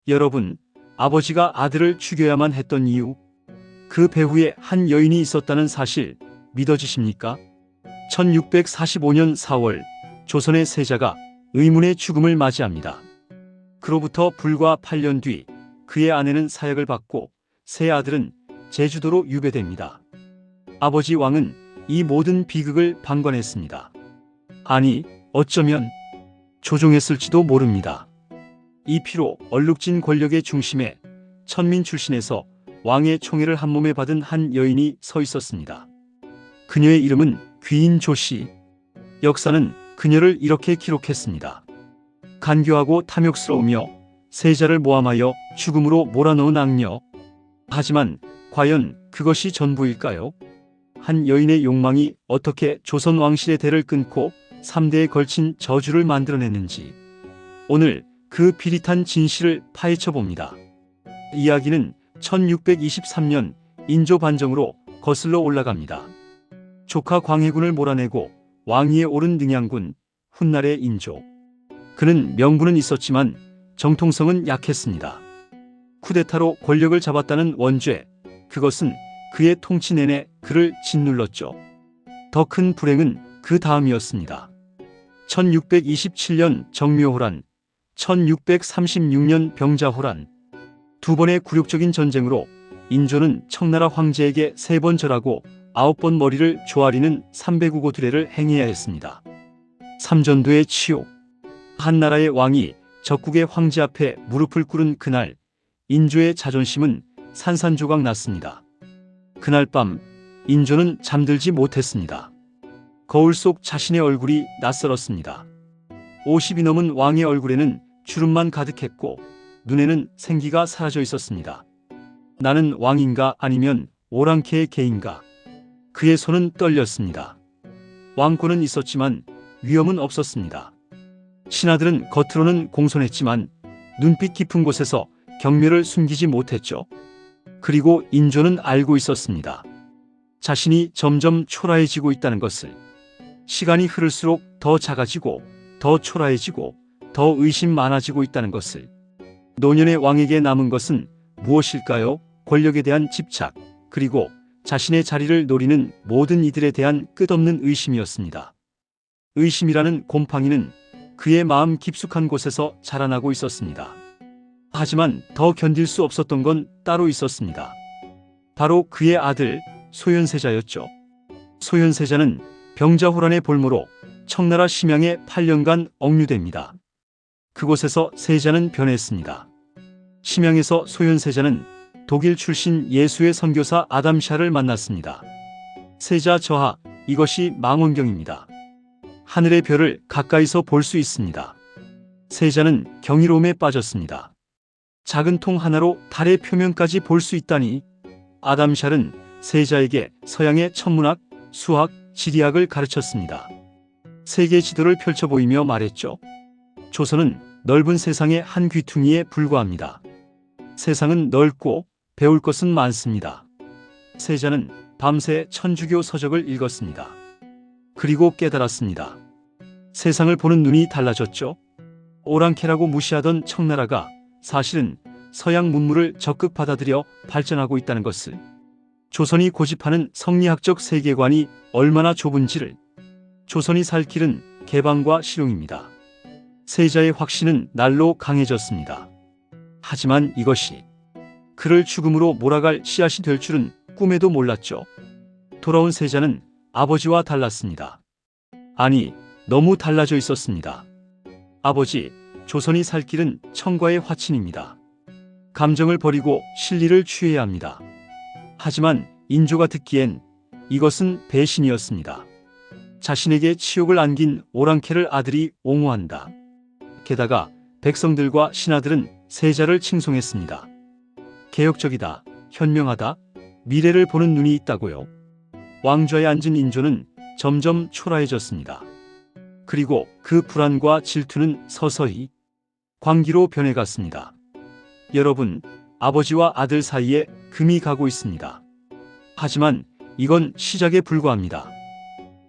여러분, 아버지가 아들을 죽여야만 했던 이유, 그 배후에 한 여인이 있었다는 사실 믿어지십니까? 1645년 4월 조선의 세자가 의문의 죽음을 맞이합니다. 그로부터 불과 8년 뒤 그의 아내는 사약을 받고 세 아들은 제주도로 유배됩니다. 아버지 왕은 이 모든 비극을 방관했습니다. 아니, 어쩌면 조종했을지도 모릅니다. 이 피로 얼룩진 권력의 중심에 천민 출신에서 왕의 총애를 한몸에 받은 한 여인이 서 있었습니다. 그녀의 이름은 귀인 조씨. 역사는 그녀를 이렇게 기록했습니다. 간교하고 탐욕스러우며 세자를 모함하여 죽음으로 몰아넣은 악녀. 하지만 과연 그것이 전부일까요? 한 여인의 욕망이 어떻게 조선 왕실의 대를 끊고 3대에 걸친 저주를 만들어냈는지 오늘 그 비릿한 진실을 파헤쳐 봅니다. 이야기는 1623년 인조 반정으로 거슬러 올라갑니다. 조카 광해군을 몰아내고 왕위에 오른 능양군 훗날의 인조. 그는 명분은 있었지만 정통성은 약했습니다. 쿠데타로 권력을 잡았다는 원죄, 그것은 그의 통치 내내 그를 짓눌렀죠. 더 큰 불행은 그 다음이었습니다. 1627년 정묘호란, 1636년 병자호란. 두 번의 굴욕적인 전쟁으로 인조는 청나라 황제에게 3번 절하고 9번 머리를 조아리는 300우고 두례를 행해야 했습니다. 삼전도의 치욕. 한 나라의 왕이 적국의 황제 앞에 무릎을 꿇은 그날, 인조의 자존심은 산산조각 났습니다. 그날 밤 인조는 잠들지 못했습니다. 거울 속 자신의 얼굴이 낯설었습니다. 50이 넘은 왕의 얼굴에는 주름만 가득했고 눈에는 생기가 사라져 있었습니다. 나는 왕인가 아니면 오랑캐의 개인가? 그의 손은 떨렸습니다. 왕권은 있었지만 위엄은 없었습니다. 신하들은 겉으로는 공손했지만 눈빛 깊은 곳에서 경멸을 숨기지 못했죠. 그리고 인조는 알고 있었습니다. 자신이 점점 초라해지고 있다는 것을. 시간이 흐를수록 더 작아지고 더 초라해지고 더 의심 많아지고 있다는 것을. 노년의 왕에게 남은 것은 무엇일까요? 권력에 대한 집착, 그리고 자신의 자리를 노리는 모든 이들에 대한 끝없는 의심이었습니다. 의심이라는 곰팡이는 그의 마음 깊숙한 곳에서 자라나고 있었습니다. 하지만 더 견딜 수 없었던 건 따로 있었습니다. 바로 그의 아들 소현세자였죠. 소현세자는 병자호란의 볼모로 청나라 심양에 8년간 억류됩니다. 그곳에서 세자는 변했습니다. 심양에서 소현세자는 독일 출신 예수의 선교사 아담샤를 만났습니다. 세자 저하, 이것이 망원경입니다. 하늘의 별을 가까이서 볼 수 있습니다. 세자는 경이로움에 빠졌습니다. 작은 통 하나로 달의 표면까지 볼 수 있다니. 아담샬은 세자에게 서양의 천문학, 수학, 지리학을 가르쳤습니다. 세계 지도를 펼쳐 보이며 말했죠. 조선은 넓은 세상의 한 귀퉁이에 불과합니다. 세상은 넓고 배울 것은 많습니다. 세자는 밤새 천주교 서적을 읽었습니다. 그리고 깨달았습니다. 세상을 보는 눈이 달라졌죠. 오랑캐라고 무시하던 청나라가 사실은 서양 문물을 적극 받아들여 발전하고 있다는 것을. 조선이 고집하는 성리학적 세계관이 얼마나 좁은지를. 조선이 살 길은 개방과 실용입니다. 세자의 확신은 날로 강해졌습니다. 하지만 이것이 그를 죽음으로 몰아갈 씨앗이 될 줄은 꿈에도 몰랐죠. 돌아온 세자는 아버지와 달랐습니다. 아니, 너무 달라져 있었습니다. 아버지, 조선이 살 길은 청과의 화친입니다. 감정을 버리고 실리를 취해야 합니다. 하지만 인조가 듣기엔 이것은 배신이었습니다. 자신에게 치욕을 안긴 오랑캐를 아들이 옹호한다. 게다가 백성들과 신하들은 세자를 칭송했습니다. 개혁적이다, 현명하다, 미래를 보는 눈이 있다고요. 왕좌에 앉은 인조는 점점 초라해졌습니다. 그리고 그 불안과 질투는 서서히 광기로 변해갔습니다. 여러분, 아버지와 아들 사이에 금이 가고 있습니다. 하지만 이건 시작에 불과합니다.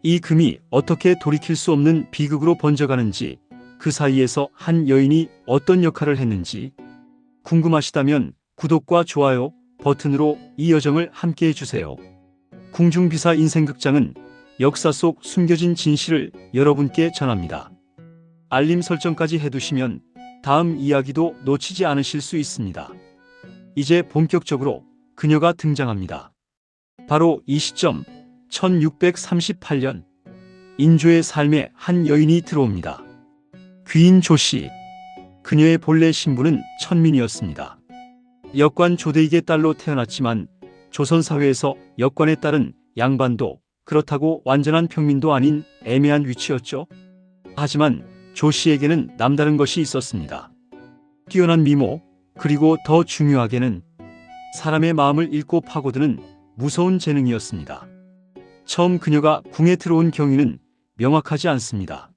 이 금이 어떻게 돌이킬 수 없는 비극으로 번져가는지, 그 사이에서 한 여인이 어떤 역할을 했는지 궁금하시다면 구독과 좋아요 버튼으로 이 여정을 함께 해주세요. 궁중비사 인생극장은 역사 속 숨겨진 진실을 여러분께 전합니다. 알림 설정까지 해두시면 다음 이야기도 놓치지 않으실 수 있습니다. 이제 본격적으로 그녀가 등장합니다. 바로 이 시점 1638년 인조의 삶에 한 여인이 들어옵니다. 귀인 조씨. 그녀의 본래 신분은 천민이었습니다. 역관 조대익의 딸로 태어났지만 조선사회에서 역관의 딸은 양반도 그렇다고 완전한 평민도 아닌 애매한 위치였죠. 하지만 조씨에게는 남다른 것이 있었습니다. 뛰어난 미모, 그리고 더 중요하게는 사람의 마음을 읽고 파고드는 무서운 재능이었습니다. 처음 그녀가 궁에 들어온 경위는 명확하지 않습니다.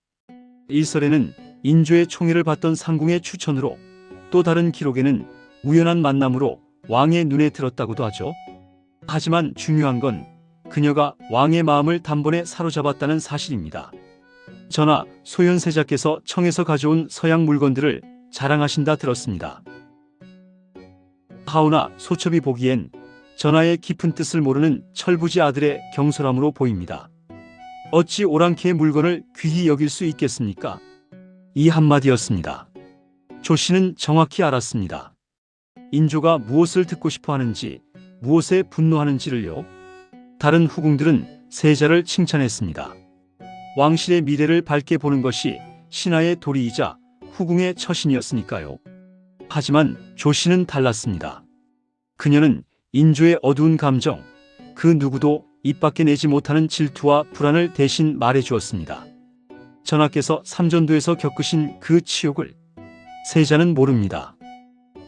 일설에는 인조의 총애를 받던 상궁의 추천으로, 또 다른 기록에는 우연한 만남으로 왕의 눈에 들었다고도 하죠. 하지만 중요한 건 그녀가 왕의 마음을 단번에 사로잡았다는 사실입니다. 전하, 소현세자께서 청에서 가져온 서양 물건들을 자랑하신다 들었습니다. 하오나 소첩이 보기엔 전하의 깊은 뜻을 모르는 철부지 아들의 경솔함으로 보입니다. 어찌 오랑캐의 물건을 귀히 여길 수 있겠습니까? 이 한마디였습니다. 조씨는 정확히 알았습니다. 인조가 무엇을 듣고 싶어 하는지, 무엇에 분노하는지를요. 다른 후궁들은 세자를 칭찬했습니다. 왕실의 미래를 밝게 보는 것이 신하의 도리이자 후궁의 처신이었으니까요. 하지만 조씨는 달랐습니다. 그녀는 인조의 어두운 감정, 그 누구도 입 밖에 내지 못하는 질투와 불안을 대신 말해주었습니다. 전하께서 삼전도에서 겪으신 그 치욕을 세자는 모릅니다.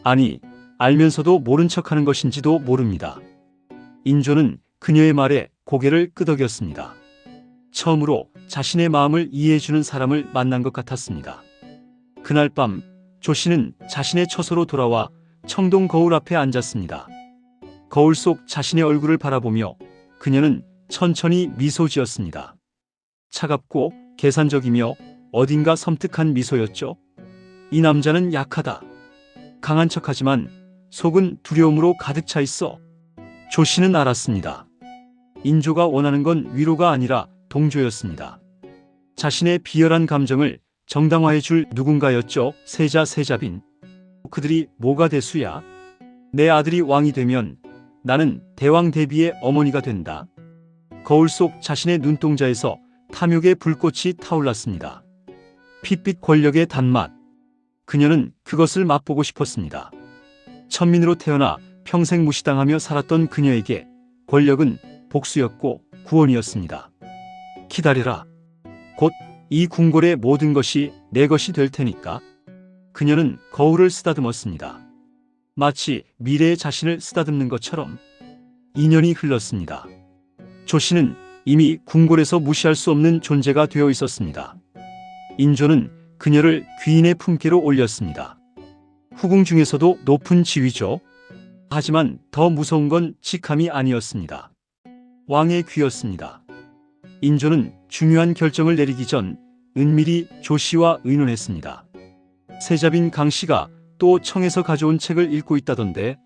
아니, 알면서도 모른 척하는 것인지도 모릅니다. 인조는 그녀의 말에 고개를 끄덕였습니다. 처음으로 자신의 마음을 이해해주는 사람을 만난 것 같았습니다. 그날 밤 조씨는 자신의 처소로 돌아와 청동 거울 앞에 앉았습니다. 거울 속 자신의 얼굴을 바라보며 그녀는 천천히 미소 지었습니다. 차갑고 계산적이며 어딘가 섬뜩한 미소였죠. 이 남자는 약하다. 강한 척하지만 속은 두려움으로 가득 차 있어. 조씨는 알았습니다. 인조가 원하는 건 위로가 아니라 동조였습니다. 자신의 비열한 감정을 정당화해 줄 누군가였죠. 세자빈. 그들이 뭐가 대수야? 내 아들이 왕이 되면 나는 대왕 대비의 어머니가 된다. 거울 속 자신의 눈동자에서 탐욕의 불꽃이 타올랐습니다. 핏빛 권력의 단맛. 그녀는 그것을 맛보고 싶었습니다. 천민으로 태어나 평생 무시당하며 살았던 그녀에게 권력은 복수였고 구원이었습니다. 기다려라. 곧 이 궁궐의 모든 것이 내 것이 될 테니까. 그녀는 거울을 쓰다듬었습니다. 마치 미래의 자신을 쓰다듬는 것처럼. 2년이 흘렀습니다. 조씨는 이미 궁궐에서 무시할 수 없는 존재가 되어 있었습니다. 인조는 그녀를 귀인의 품계로 올렸습니다. 후궁 중에서도 높은 지위죠. 하지만 더 무서운 건 직함이 아니었습니다. 왕의 귀였습니다. 인조는 중요한 결정을 내리기 전 은밀히 조씨와 의논했습니다. 세자빈 강씨가 또 청에서 가져온 책을 읽고 있다던데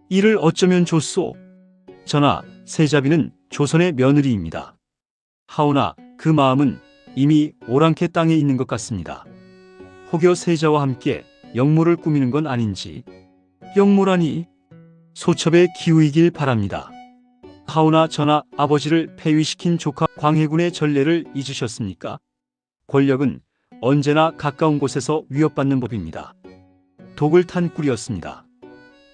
이를 어쩌면 좋소? 전하, 세자빈은 조선의 며느리입니다. 하오나 그 마음은 이미 오랑캐 땅에 있는 것 같습니다. 혹여 세자와 함께 역모를 꾸미는 건 아닌지. 역모라니? 소첩에 기우이길 바랍니다. 하오나 전하, 아버지를 폐위시킨 조카 광해군의 전례를 잊으셨습니까? 권력은 언제나 가까운 곳에서 위협받는 법입니다. 독을 탄 꿀이었습니다.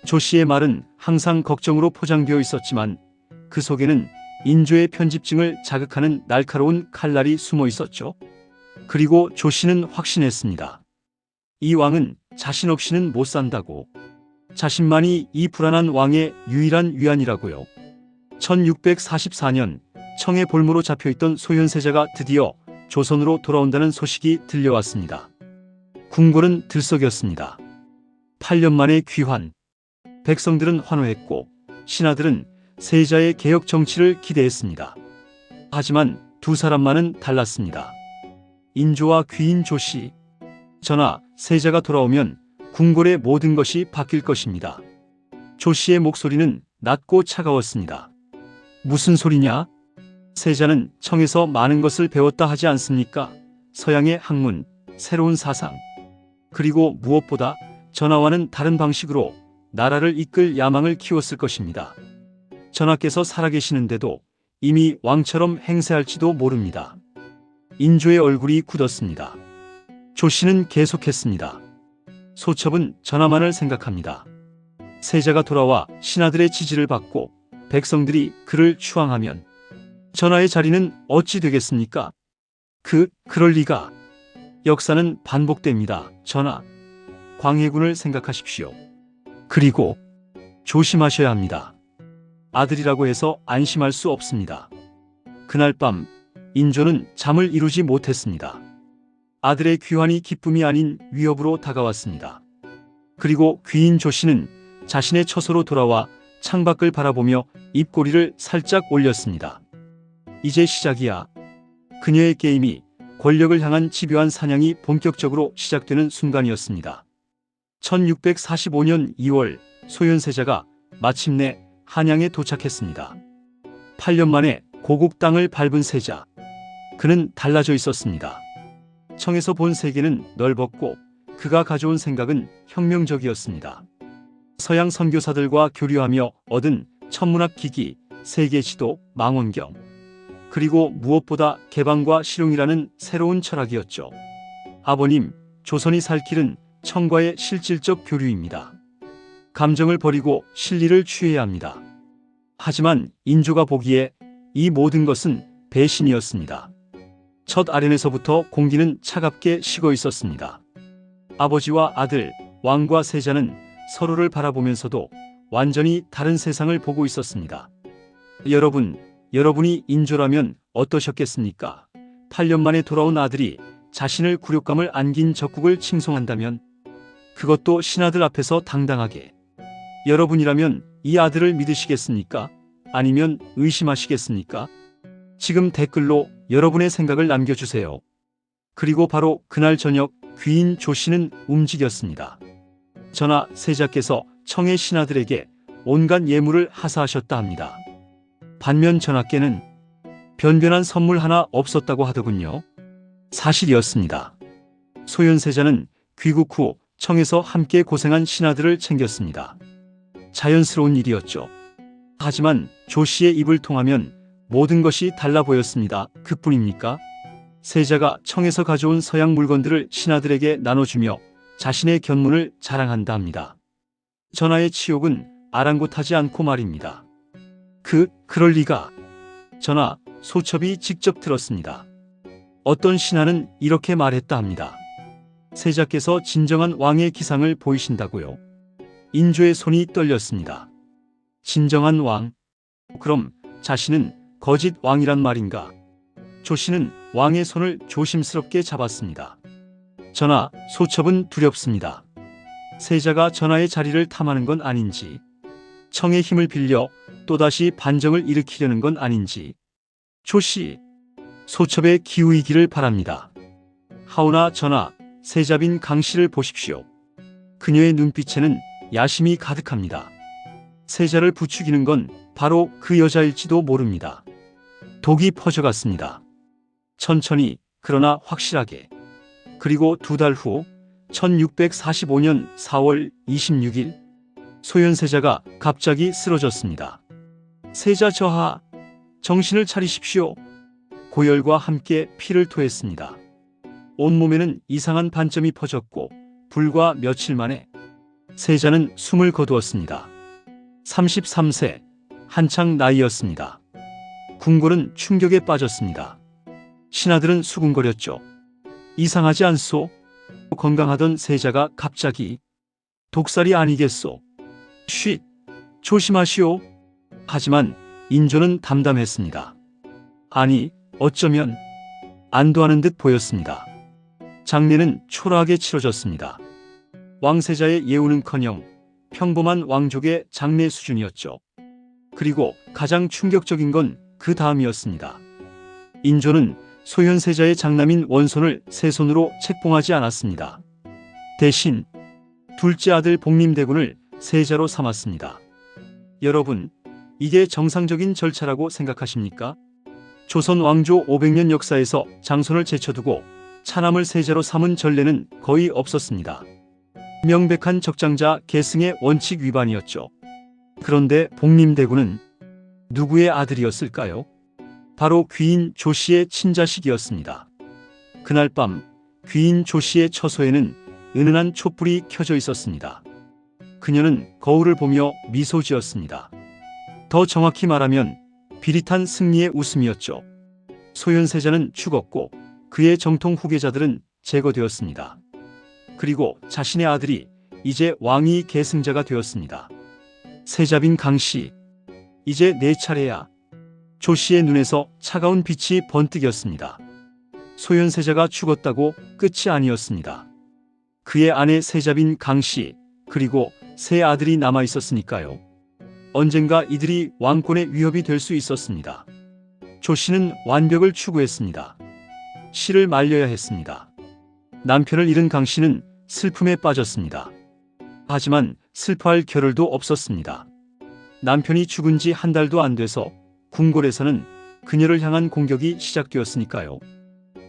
조씨의 말은 항상 걱정으로 포장되어 있었지만 그 속에는 인조의 편집증을 자극하는 날카로운 칼날이 숨어 있었죠. 그리고 조씨는 확신했습니다. 이 왕은 자신 없이는 못 산다고. 자신만이 이 불안한 왕의 유일한 위안이라고요. 1644년 청의 볼모로 잡혀있던 소현세자가 드디어 조선으로 돌아온다는 소식이 들려왔습니다. 궁궐은 들썩였습니다. 8년 만에 귀환. 백성들은 환호했고 신하들은 세자의 개혁 정치를 기대했습니다. 하지만 두 사람만은 달랐습니다. 인조와 귀인 조씨. 전하, 세자가 돌아오면 궁궐의 모든 것이 바뀔 것입니다. 조 씨의 목소리는 낮고 차가웠습니다. 무슨 소리냐? 세자는 청에서 많은 것을 배웠다 하지 않습니까? 서양의 학문, 새로운 사상, 그리고 무엇보다 전하와는 다른 방식으로 나라를 이끌 야망을 키웠을 것입니다. 전하께서 살아계시는데도 이미 왕처럼 행세할지도 모릅니다. 인조의 얼굴이 굳었습니다. 조 씨는 계속했습니다. 소첩은 전하만을 생각합니다. 세자가 돌아와 신하들의 지지를 받고 백성들이 그를 추앙하면 전하의 자리는 어찌 되겠습니까? 그럴 리가. 역사는 반복됩니다. 전하, 광해군을 생각하십시오. 그리고 조심하셔야 합니다. 아들이라고 해서 안심할 수 없습니다. 그날 밤 인조는 잠을 이루지 못했습니다. 아들의 귀환이 기쁨이 아닌 위협으로 다가왔습니다. 그리고 귀인 조 씨는 자신의 처소로 돌아와 창밖을 바라보며 입꼬리를 살짝 올렸습니다. 이제 시작이야. 그녀의 게임이 권력을 향한 집요한 사냥이 본격적으로 시작되는 순간이었습니다. 1645년 2월 소현세자가 마침내 한양에 도착했습니다. 8년 만에 고국 땅을 밟은 세자. 그는 달라져 있었습니다. 청에서 본 세계는 넓었고 그가 가져온 생각은 혁명적이었습니다. 서양 선교사들과 교류하며 얻은 천문학 기기, 세계 지도, 망원경, 그리고 무엇보다 개방과 실용이라는 새로운 철학이었죠. 아버님, 조선이 살 길은 청과의 실질적 교류입니다. 감정을 버리고 실리를 취해야 합니다. 하지만 인조가 보기에 이 모든 것은 배신이었습니다. 첫 아련에서부터 공기는 차갑게 식어 있었습니다. 아버지와 아들, 왕과 세자는 서로를 바라보면서도 완전히 다른 세상을 보고 있었습니다. 여러분이 인조라면 어떠셨겠습니까? 8년 만에 돌아온 아들이 자신을 굴욕감을 안긴 적국을 칭송한다면, 그것도 신하들 앞에서 당당하게. 여러분이라면 이 아들을 믿으시겠습니까? 아니면 의심하시겠습니까? 지금 댓글로 여러분의 생각을 남겨주세요. 그리고 바로 그날 저녁 귀인 조 씨는 움직였습니다. 전하, 세자께서 청의 신하들에게 온갖 예물을 하사하셨다 합니다. 반면 전하께는 변변한 선물 하나 없었다고 하더군요. 사실이었습니다. 소현세자는 귀국 후 청에서 함께 고생한 신하들을 챙겼습니다. 자연스러운 일이었죠. 하지만 조 씨의 입을 통하면 모든 것이 달라 보였습니다. 그뿐입니까? 세자가 청에서 가져온 서양 물건들을 신하들에게 나눠주며 자신의 견문을 자랑한다 합니다. 전하의 치욕은 아랑곳하지 않고 말입니다. 그럴 리가. 전하, 소첩이 직접 들었습니다. 어떤 신하는 이렇게 말했다 합니다. 세자께서 진정한 왕의 기상을 보이신다고요. 인조의 손이 떨렸습니다. 진정한 왕? 그럼 자신은 거짓 왕이란 말인가? 조 씨는 왕의 손을 조심스럽게 잡았습니다. 전하, 소첩은 두렵습니다. 세자가 전하의 자리를 탐하는 건 아닌지, 청의 힘을 빌려 또다시 반정을 일으키려는 건 아닌지. 조 씨, 소첩의 기우이기를 바랍니다. 하오나 전하, 세자빈 강 씨를 보십시오. 그녀의 눈빛에는 야심이 가득합니다. 세자를 부추기는 건 바로 그 여자일지도 모릅니다. 독이 퍼져갔습니다. 천천히, 그러나 확실하게. 그리고 2달 후 1645년 4월 26일 소현세자가 갑자기 쓰러졌습니다. 세자 저하, 정신을 차리십시오. 고열과 함께 피를 토했습니다. 온몸에는 이상한 반점이 퍼졌고 불과 며칠 만에 세자는 숨을 거두었습니다. 33세, 한창 나이였습니다. 궁궐은 충격에 빠졌습니다. 신하들은 수군거렸죠. 이상하지 않소? 건강하던 세자가 갑자기 독살이 아니겠소? 쉿! 조심하시오. 하지만 인조는 담담했습니다. 아니, 어쩌면 안도하는 듯 보였습니다. 장례는 초라하게 치러졌습니다. 왕세자의 예우는커녕 평범한 왕족의 장례 수준이었죠. 그리고 가장 충격적인 건 그 다음이었습니다. 인조는 소현세자의 장남인 원손을 새 손으로 책봉하지 않았습니다. 대신 둘째 아들 복림대군을 세자로 삼았습니다. 여러분, 이게 정상적인 절차라고 생각하십니까? 조선 왕조 500년 역사에서 장손을 제쳐두고 차남을 세자로 삼은 전례는 거의 없었습니다. 명백한 적장자 계승의 원칙 위반이었죠. 그런데 복림대군은 누구의 아들이었을까요? 바로 귀인 조씨의 친자식이었습니다. 그날 밤 귀인 조씨의 처소에는 은은한 촛불이 켜져 있었습니다. 그녀는 거울을 보며 미소 지었습니다. 더 정확히 말하면 비릿한 승리의 웃음이었죠. 소현세자는 죽었고 그의 정통 후계자들은 제거되었습니다. 그리고 자신의 아들이 이제 왕위 계승자가 되었습니다. 세자빈 강씨, 이제 내 차례야. 조씨의 눈에서 차가운 빛이 번뜩였습니다. 소현세자가 죽었다고 끝이 아니었습니다. 그의 아내 세자빈 강씨, 그리고 세 아들이 남아 있었으니까요. 언젠가 이들이 왕권의 위협이 될 수 있었습니다. 조씨는 완벽을 추구했습니다. 씨를 말려야 했습니다. 남편을 잃은 강씨는 슬픔에 빠졌습니다. 하지만 슬퍼할 겨를도 없었습니다. 남편이 죽은 지 한 달도 안 돼서 궁궐에서는 그녀를 향한 공격이 시작되었으니까요.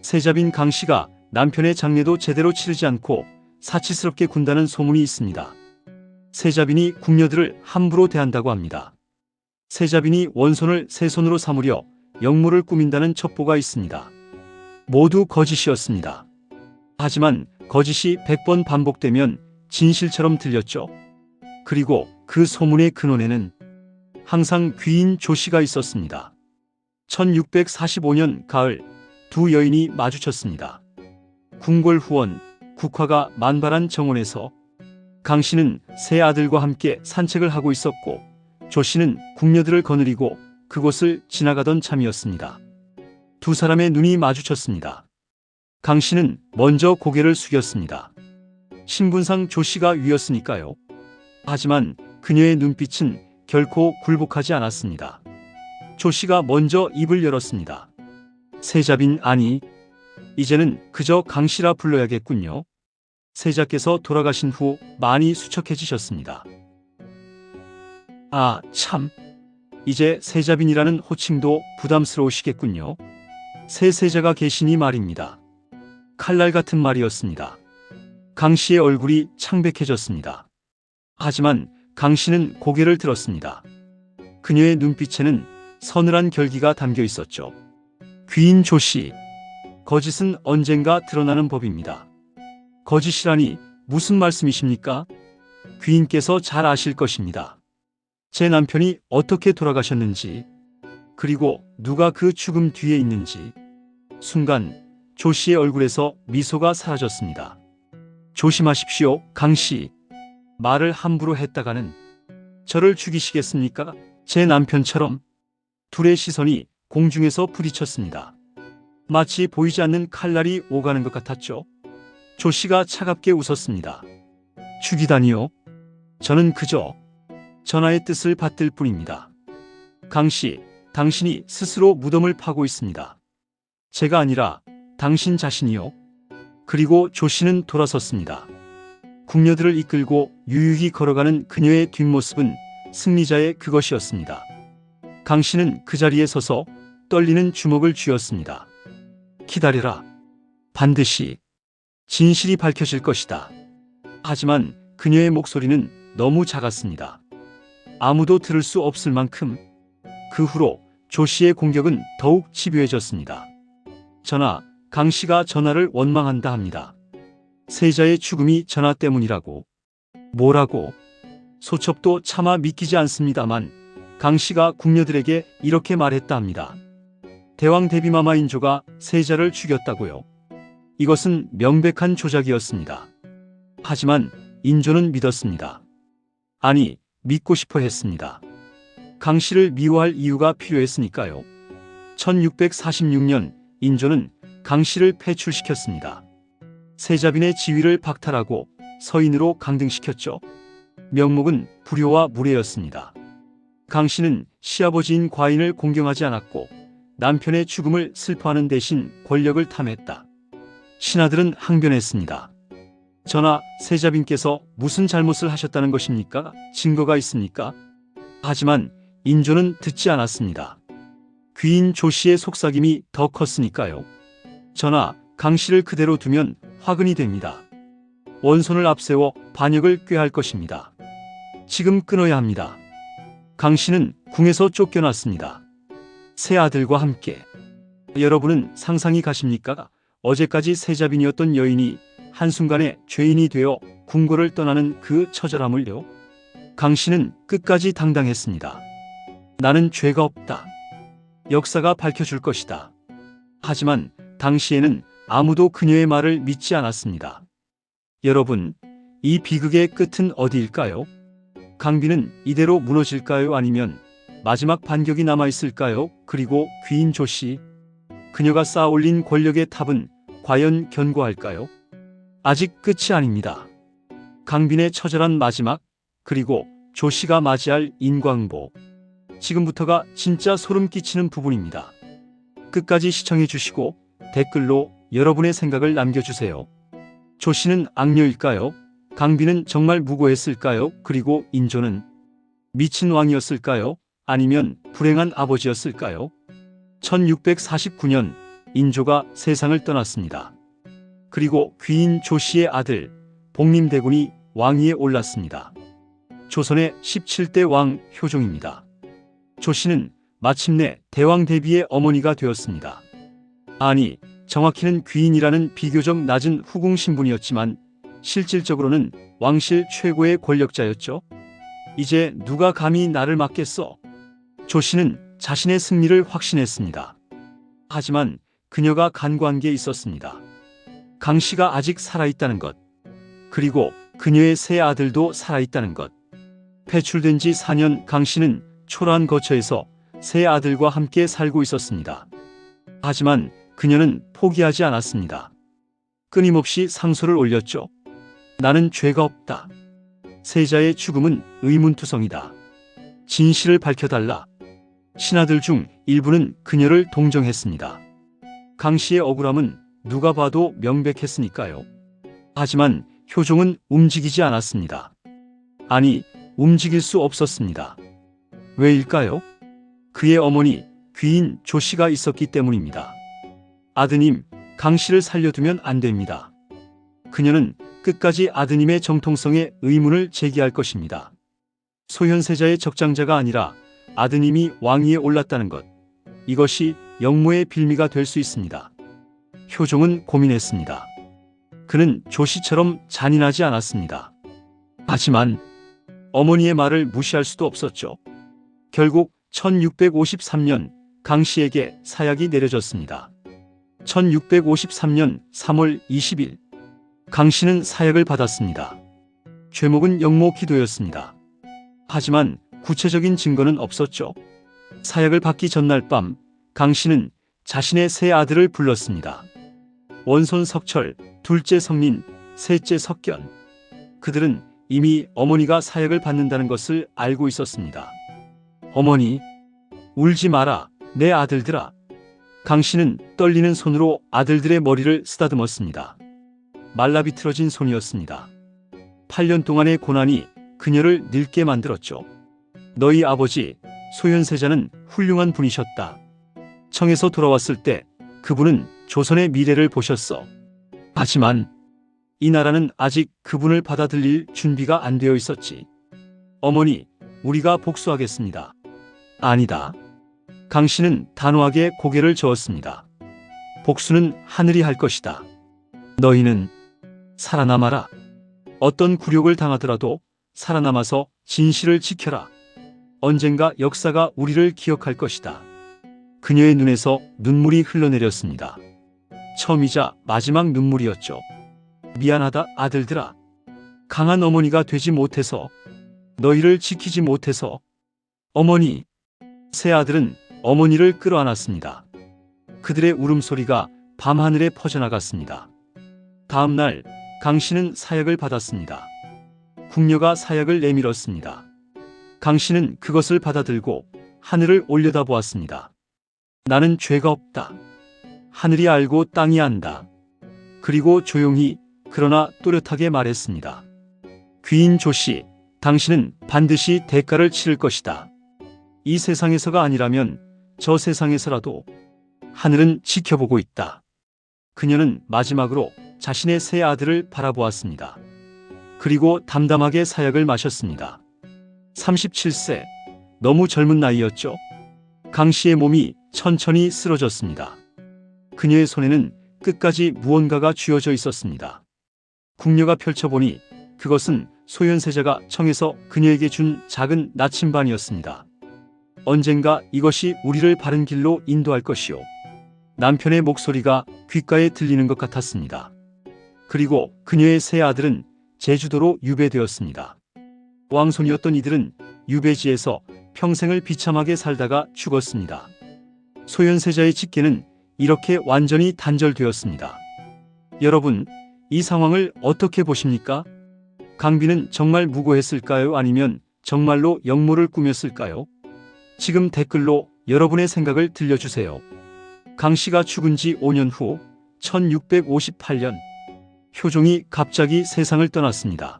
세자빈 강씨가 남편의 장례도 제대로 치르지 않고 사치스럽게 군다는 소문이 있습니다. 세자빈이 궁녀들을 함부로 대한다고 합니다. 세자빈이 원손을 새손으로 삼으려 역모를 꾸민다는 첩보가 있습니다. 모두 거짓이었습니다. 하지만 거짓이 100번 반복되면 진실처럼 들렸죠. 그리고 그 소문의 근원에는 항상 귀인 조씨가 있었습니다. 1645년 가을 두 여인이 마주쳤습니다. 궁궐 후원 국화가 만발한 정원에서 강씨는 세 아들과 함께 산책을 하고 있었고 조씨는 궁녀들을 거느리고 그곳을 지나가던 참이었습니다. 두 사람의 눈이 마주쳤습니다. 강씨는 먼저 고개를 숙였습니다. 신분상 조씨가 위였으니까요. 하지만 그녀의 눈빛은 결코 굴복하지 않았습니다. 조씨가 먼저 입을 열었습니다. 세자빈 아니, 이제는 그저 강씨라 불러야겠군요. 세자께서 돌아가신 후 많이 수척해지셨습니다. 아, 참. 이제 세자빈이라는 호칭도 부담스러우시겠군요. 새 세자가 계시니 말입니다. 칼날 같은 말이었습니다. 강씨의 얼굴이 창백해졌습니다. 하지만 강씨는 고개를 들었습니다. 그녀의 눈빛에는 서늘한 결기가 담겨 있었죠. 귀인 조씨, 거짓은 언젠가 드러나는 법입니다. 거짓이라니 무슨 말씀이십니까? 귀인께서 잘 아실 것입니다. 제 남편이 어떻게 돌아가셨는지, 그리고 누가 그 죽음 뒤에 있는지. 순간 조씨의 얼굴에서 미소가 사라졌습니다. 조심하십시오, 강씨. 말을 함부로 했다가는 저를 죽이시겠습니까? 제 남편처럼. 둘의 시선이 공중에서 부딪혔습니다. 마치 보이지 않는 칼날이 오가는 것 같았죠. 조씨가 차갑게 웃었습니다. 죽이다니요? 저는 그저 전하의 뜻을 받들 뿐입니다. 강씨, 당신이 스스로 무덤을 파고 있습니다. 제가 아니라 당신 자신이요. 그리고 조씨는 돌아섰습니다. 궁녀들을 이끌고 유유히 걸어가는 그녀의 뒷모습은 승리자의 그것이었습니다. 강씨는 그 자리에 서서 떨리는 주먹을 쥐었습니다. 기다려라. 반드시 진실이 밝혀질 것이다. 하지만 그녀의 목소리는 너무 작았습니다. 아무도 들을 수 없을 만큼. 그 후로 조씨의 공격은 더욱 집요해졌습니다. 전하, 강씨가 전하를 원망한다 합니다. 세자의 죽음이 전하 때문이라고. 뭐라고? 소첩도 차마 믿기지 않습니다만 강씨가 궁녀들에게 이렇게 말했다 합니다. 대왕 대비마마 인조가 세자를 죽였다고요. 이것은 명백한 조작이었습니다. 하지만 인조는 믿었습니다. 아니, 믿고 싶어 했습니다. 강씨를 미워할 이유가 필요했으니까요. 1646년 인조는 강씨를 폐출시켰습니다. 세자빈의 지위를 박탈하고 서인으로 강등시켰죠. 명목은 불효와 무례였습니다. 강씨는 시아버지인 과인을 공경하지 않았고 남편의 죽음을 슬퍼하는 대신 권력을 탐했다. 신하들은 항변했습니다. 전하, 세자빈께서 무슨 잘못을 하셨다는 것입니까? 증거가 있습니까? 하지만 인조는 듣지 않았습니다. 귀인 조씨의 속삭임이 더 컸으니까요. 전하, 강씨를 그대로 두면 화근이 됩니다. 원손을 앞세워 반역을 꾀할 것입니다. 지금 끊어야 합니다. 강씨는 궁에서 쫓겨났습니다. 세 아들과 함께. 여러분은 상상이 가십니까? 어제까지 세자빈이었던 여인이 한순간에 죄인이 되어 궁궐을 떠나는 그 처절함을요. 강씨는 끝까지 당당했습니다. 나는 죄가 없다. 역사가 밝혀줄 것이다. 하지만 당시에는 아무도 그녀의 말을 믿지 않았습니다. 여러분, 이 비극의 끝은 어디일까요? 강비는 이대로 무너질까요? 아니면 마지막 반격이 남아있을까요? 그리고 귀인 조씨, 그녀가 쌓아올린 권력의 탑은 과연 견고할까요? 아직 끝이 아닙니다. 강빈의 처절한 마지막, 그리고 조씨가 맞이할 인과응보. 지금부터가 진짜 소름 끼치는 부분입니다. 끝까지 시청해 주시고 댓글로 여러분의 생각을 남겨주세요. 조씨는 악녀일까요? 강빈은 정말 무고했을까요? 그리고 인조는 미친 왕이었을까요? 아니면 불행한 아버지였을까요? 1649년 인조가 세상을 떠났습니다. 그리고 귀인 조씨의 아들 복림대군이 왕위에 올랐습니다. 조선의 17대 왕 효종입니다. 조씨는 마침내 대왕 대비의 어머니가 되었습니다. 아니, 정확히는 귀인이라는 비교적 낮은 후궁 신분이었지만 실질적으로는 왕실 최고의 권력자였죠. 이제 누가 감히 나를 막겠어? 조씨는 자신의 승리를 확신했습니다. 하지만 그녀가 간과한 게 있었습니다. 강씨가 아직 살아있다는 것, 그리고 그녀의 세 아들도 살아있다는 것. 배출된 지 4년 강씨는 초라한 거처에서 세 아들과 함께 살고 있었습니다. 하지만 그녀는 포기하지 않았습니다. 끊임없이 상소를 올렸죠. 나는 죄가 없다. 세자의 죽음은 의문투성이다. 진실을 밝혀달라. 신하들 중 일부는 그녀를 동정했습니다. 강씨의 억울함은 누가 봐도 명백했으니까요. 하지만 효종은 움직이지 않았습니다. 아니, 움직일 수 없었습니다. 왜일까요? 그의 어머니 귀인 조씨가 있었기 때문입니다. 아드님, 강씨를 살려두면 안 됩니다. 그녀는 끝까지 아드님의 정통성에 의문을 제기할 것입니다. 소현세자의 적장자가 아니라 아드님이 왕위에 올랐다는 것, 이것이 영모의 빌미가 될 수 있습니다. 효종은 고민했습니다. 그는 조씨처럼 잔인하지 않았습니다. 하지만 어머니의 말을 무시할 수도 없었죠. 결국 1653년 강씨에게 사약이 내려졌습니다. 1653년 3월 20일 강씨는 사약을 받았습니다. 죄목은 영모 기도였습니다. 하지만 구체적인 증거는 없었죠. 사약을 받기 전날 밤 강씨는 자신의 세 아들을 불렀습니다. 원손 석철, 둘째 석린, 셋째 석견. 그들은 이미 어머니가 사약을 받는다는 것을 알고 있었습니다. 어머니, 울지 마라, 내 아들들아. 강씨는 떨리는 손으로 아들들의 머리를 쓰다듬었습니다. 말라비틀어진 손이었습니다. 8년 동안의 고난이 그녀를 늙게 만들었죠. 너희 아버지 소현세자는 훌륭한 분이셨다. 청에서 돌아왔을 때 그분은 조선의 미래를 보셨어. 하지만 이 나라는 아직 그분을 받아들일 준비가 안 되어 있었지. 어머니, 우리가 복수하겠습니다. 아니다. 강씨는 단호하게 고개를 저었습니다. 복수는 하늘이 할 것이다. 너희는 살아남아라. 어떤 굴욕을 당하더라도 살아남아서 진실을 지켜라. 언젠가 역사가 우리를 기억할 것이다. 그녀의 눈에서 눈물이 흘러내렸습니다. 처음이자 마지막 눈물이었죠. 미안하다, 아들들아. 강한 어머니가 되지 못해서, 너희를 지키지 못해서. 어머니. 세 아들은 어머니를 끌어안았습니다. 그들의 울음소리가 밤하늘에 퍼져나갔습니다. 다음 날 강씨는 사약을 받았습니다. 궁녀가 사약을 내밀었습니다. 강씨는 그것을 받아들고 하늘을 올려다보았습니다. 나는 죄가 없다. 하늘이 알고 땅이 안다. 그리고 조용히 그러나 또렷하게 말했습니다. 귀인 조씨, 당신은 반드시 대가를 치를 것이다. 이 세상에서가 아니라면 저 세상에서라도 하늘은 지켜보고 있다. 그녀는 마지막으로 자신의 세 아들을 바라보았습니다. 그리고 담담하게 사약을 마셨습니다. 37세, 너무 젊은 나이였죠. 강 씨의 몸이 천천히 쓰러졌습니다. 그녀의 손에는 끝까지 무언가가 쥐어져 있었습니다. 궁녀가 펼쳐보니 그것은 소현세자가 청에서 그녀에게 준 작은 나침반이었습니다. 언젠가 이것이 우리를 바른 길로 인도할 것이요. 남편의 목소리가 귓가에 들리는 것 같았습니다. 그리고 그녀의 세 아들은 제주도로 유배되었습니다. 왕손이었던 이들은 유배지에서 평생을 비참하게 살다가 죽었습니다. 소현세자의 직계는 이렇게 완전히 단절되었습니다. 여러분, 이 상황을 어떻게 보십니까? 강비는 정말 무고했을까요? 아니면 정말로 역모를 꾸몄을까요? 지금 댓글로 여러분의 생각을 들려주세요. 강 씨가 죽은 지 5년 후 1658년 효종이 갑자기 세상을 떠났습니다.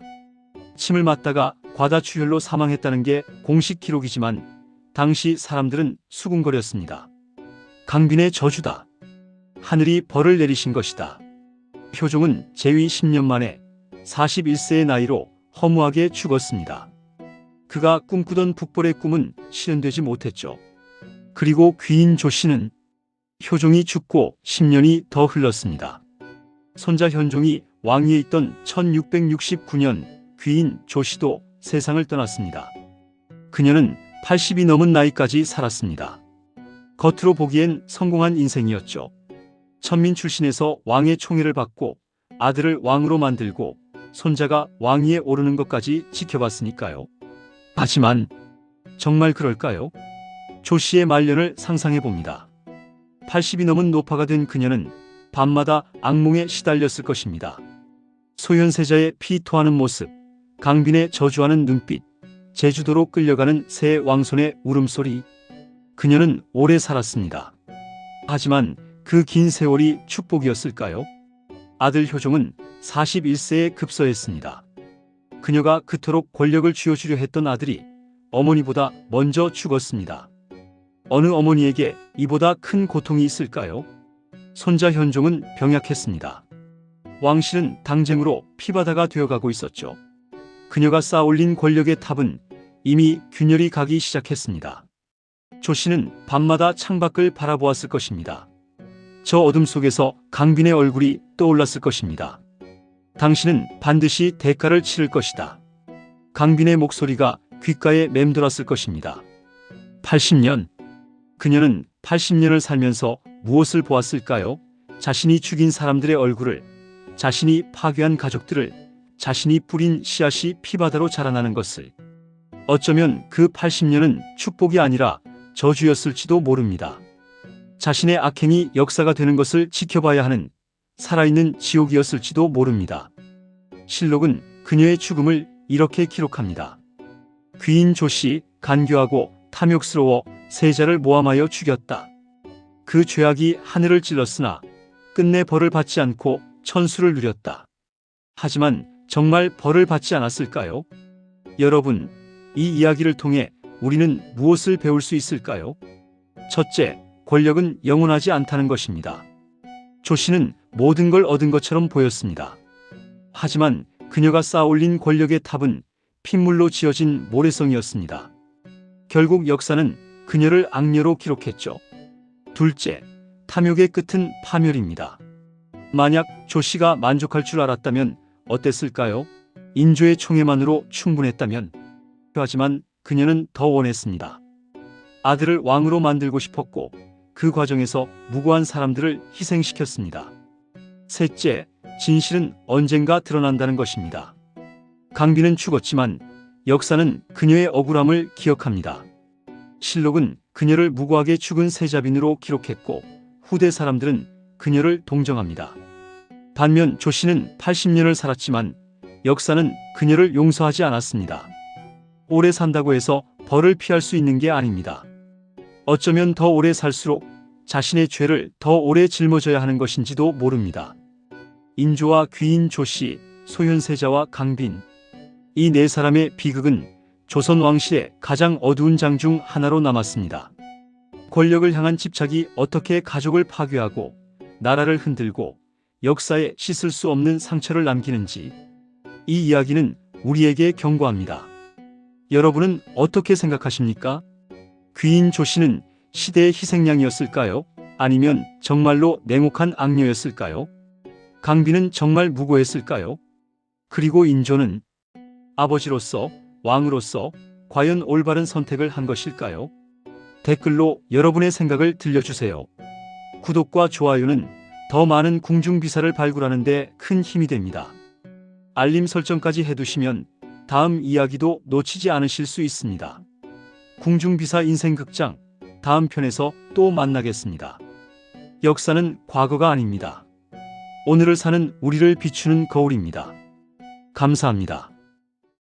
침을 맞다가 과다출혈로 사망했다는 게 공식 기록이지만 당시 사람들은 수군거렸습니다. 강빈의 저주다. 하늘이 벌을 내리신 것이다. 효종은 재위 10년 만에 41세의 나이로 허무하게 죽었습니다. 그가 꿈꾸던 북벌의 꿈은 실현되지 못했죠. 그리고 귀인 조씨는 효종이 죽고 10년이 더 흘렀습니다. 손자 현종이 왕위에 있던 1669년 귀인 조씨도 세상을 떠났습니다. 그녀는 80이 넘은 나이까지 살았습니다. 겉으로 보기엔 성공한 인생이었죠. 천민 출신에서 왕의 총애를 받고 아들을 왕으로 만들고 손자가 왕위에 오르는 것까지 지켜봤으니까요. 하지만 정말 그럴까요? 조씨의 말년을 상상해 봅니다. 80이 넘은 노파가 된 그녀는 밤마다 악몽에 시달렸을 것입니다. 소현세자의 피 토하는 모습, 강빈의 저주하는 눈빛, 제주도로 끌려가는 새 왕손의 울음소리. 그녀는 오래 살았습니다. 하지만 그 긴 세월이 축복이었을까요? 아들 효종은 41세에 급서했습니다. 그녀가 그토록 권력을 쥐어주려 했던 아들이 어머니보다 먼저 죽었습니다. 어느 어머니에게 이보다 큰 고통이 있을까요? 손자 현종은 병약했습니다. 왕실은 당쟁으로 피바다가 되어가고 있었죠. 그녀가 쌓아올린 권력의 탑은 이미 균열이 가기 시작했습니다. 조씨는 밤마다 창밖을 바라보았을 것입니다. 저 어둠 속에서 강빈의 얼굴이 떠올랐을 것입니다. 당신은 반드시 대가를 치를 것이다. 강빈의 목소리가 귓가에 맴돌았을 것입니다. 80년. 그녀는 80년을 살면서 무엇을 보았을까요? 자신이 죽인 사람들의 얼굴을, 자신이 파괴한 가족들을, 자신이 뿌린 씨앗이 피바다로 자라나는 것을. 어쩌면 그 80년은 축복이 아니라 저주였을지도 모릅니다. 자신의 악행이 역사가 되는 것을 지켜봐야 하는 살아있는 지옥이었을지도 모릅니다. 실록은 그녀의 죽음을 이렇게 기록합니다. 귀인 조씨, 간교하고 탐욕스러워 세자를 모함하여 죽였다. 그 죄악이 하늘을 찔렀으나 끝내 벌을 받지 않고 천수를 누렸다. 하지만 정말 벌을 받지 않았을까요? 여러분, 이 이야기를 통해 우리는 무엇을 배울 수 있을까요? 첫째, 권력은 영원하지 않다는 것입니다. 조씨는 모든 걸 얻은 것처럼 보였습니다. 하지만 그녀가 쌓아올린 권력의 탑은 핏물로 지어진 모래성이었습니다. 결국 역사는 그녀를 악녀로 기록했죠. 둘째, 탐욕의 끝은 파멸입니다. 만약 조씨가 만족할 줄 알았다면 어땠을까요? 인조의 총애만으로 충분했다면. 하지만 그녀는 더 원했습니다. 아들을 왕으로 만들고 싶었고 그 과정에서 무고한 사람들을 희생시켰습니다. 셋째, 진실은 언젠가 드러난다는 것입니다. 강빈은 죽었지만 역사는 그녀의 억울함을 기억합니다. 실록은 그녀를 무고하게 죽은 세자빈으로 기록했고 후대 사람들은 그녀를 동정합니다. 반면 조씨는 80년을 살았지만 역사는 그녀를 용서하지 않았습니다. 오래 산다고 해서 벌을 피할 수 있는 게 아닙니다. 어쩌면 더 오래 살수록 자신의 죄를 더 오래 짊어져야 하는 것인지도 모릅니다. 인조와 귀인 조씨, 소현세자와 강빈. 이 네 사람의 비극은 조선 왕실의 가장 어두운 장 중 하나로 남았습니다. 권력을 향한 집착이 어떻게 가족을 파괴하고 나라를 흔들고 역사에 씻을 수 없는 상처를 남기는지, 이 이야기는 우리에게 경고합니다. 여러분은 어떻게 생각하십니까? 귀인 조씨는 시대의 희생양이었을까요? 아니면 정말로 냉혹한 악녀였을까요? 강빈은 정말 무고했을까요? 그리고 인조는 아버지로서, 왕으로서 과연 올바른 선택을 한 것일까요? 댓글로 여러분의 생각을 들려주세요. 구독과 좋아요는 더 많은 궁중비사를 발굴하는 데 큰 힘이 됩니다. 알림 설정까지 해두시면 다음 이야기도 놓치지 않으실 수 있습니다. 궁중비사 인생극장 다음 편에서 또 만나겠습니다. 역사는 과거가 아닙니다. 오늘을 사는 우리를 비추는 거울입니다. 감사합니다.